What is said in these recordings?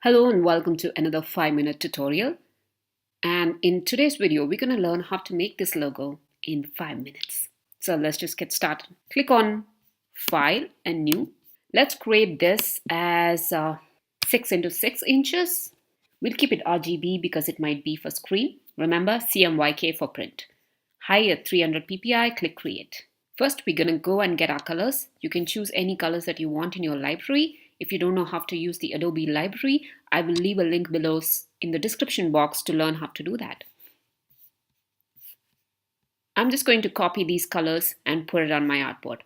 Hello and welcome to another 5-minute tutorial. And in today's video, we're going to learn how to make this logo in 5 minutes. So let's just get started. Click on File and New. Let's create this as 6 into 6 inches. We'll keep it RGB because it might be for screen. Remember, CMYK for print. High at 300 ppi, click Create. First, we're going to go and get our colors. You can choose any colors that you want in your library. If you don't know how to use the Adobe library, I will leave a link below in the description box to learn how to do that. I'm just going to copy these colors and put it on my artboard.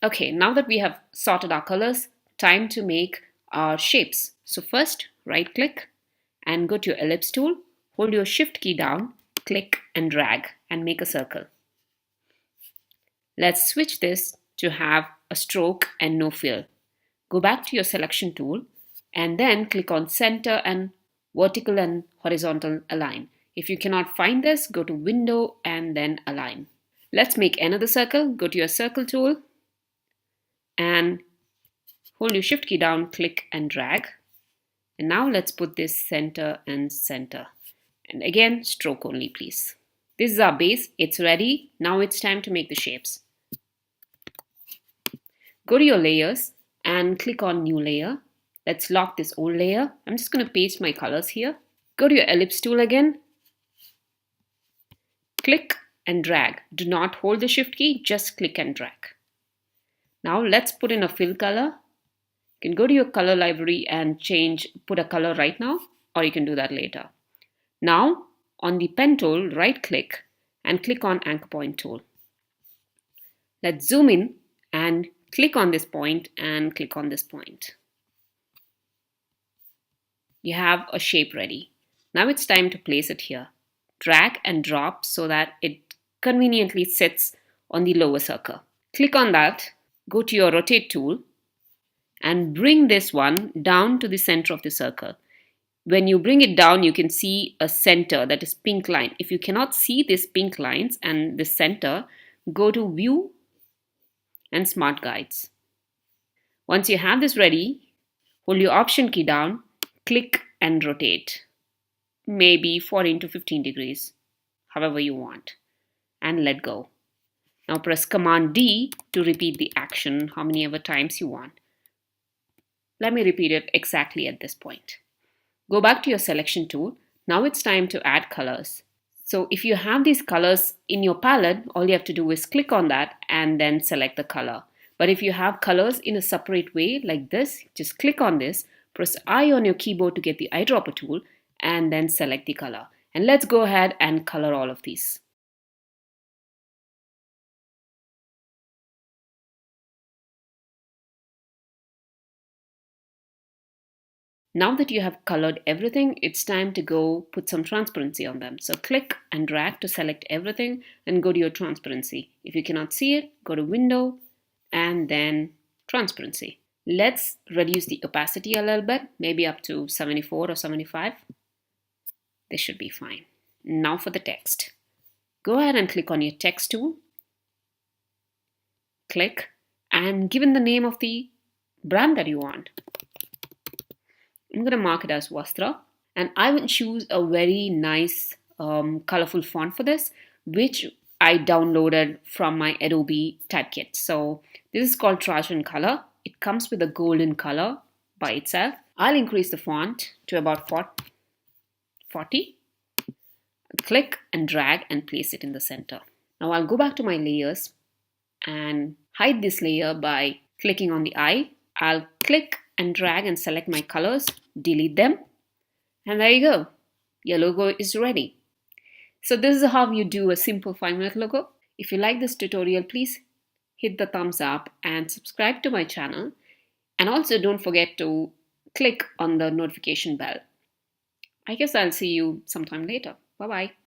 Okay, now that we have sorted our colors, time to make our shapes. So first, right click and go to your ellipse tool, hold your shift key down, click and drag and make a circle. Let's switch this to have a stroke and no fill. Go back to your selection tool and then click on center and vertical and horizontal align. If you cannot find this, go to window and then align. Let's make another circle. Go to your circle tool and hold your shift key down, click and drag. And now let's put this center and center. And again, stroke only, please. This is our base. It's ready. Now it's time to make the shapes. Go to your layers and click on new layer. Let's lock this old layer. I'm just going to paste my colors here. Go to your ellipse tool again. Click and drag. Do not hold the shift key, just click and drag. Now let's put in a fill color. You can go to your color library and put a color right now, or you can do that later. Now on the pen tool, right click and click on anchor point tool. Let's zoom in and click on this point and click on this point. You have a shape ready. Now it's time to place it here. Drag and drop so that it conveniently sits on the lower circle. Click on that, go to your rotate tool and bring this one down to the center of the circle. When you bring it down, you can see a center, that is pink line. If you cannot see these pink lines and the center, go to View and Smart Guides. Once you have this ready, hold your Option key down, click and rotate. Maybe 14 to 15 degrees, however you want, and let go. Now press Command D to repeat the action how many ever times you want. Let me repeat it exactly at this point. Go back to your selection tool. Now it's time to add colors. So if you have these colors in your palette, all you have to do is click on that and then select the color. But if you have colors in a separate way like this, just click on this, press I on your keyboard to get the eyedropper tool, and then select the color. And let's go ahead and color all of these. Now that you have colored everything, it's time to go put some transparency on them. So click and drag to select everything and go to your transparency. If you cannot see it, go to Window and then Transparency. Let's reduce the opacity a little bit, maybe up to 74 or 75. This should be fine. Now for the text. Go ahead and click on your text tool. Click and give in the name of the brand that you want. I'm going to mark it as Vastra, and I will choose a very nice colorful font for this, which I downloaded from my Adobe Typekit. So this is called Trajan Color. It comes with a golden color by itself. I'll increase the font to about 40. Click and drag and place it in the center. Now I'll go back to my layers and hide this layer by clicking on the eye. I'll click and drag and select my colors, delete them, and there you go. Your logo is ready. So this is how you do a simple 5-minute logo. If you like this tutorial, please hit the thumbs up and subscribe to my channel. And also don't forget to click on the notification bell. I guess I'll see you sometime later. Bye-bye.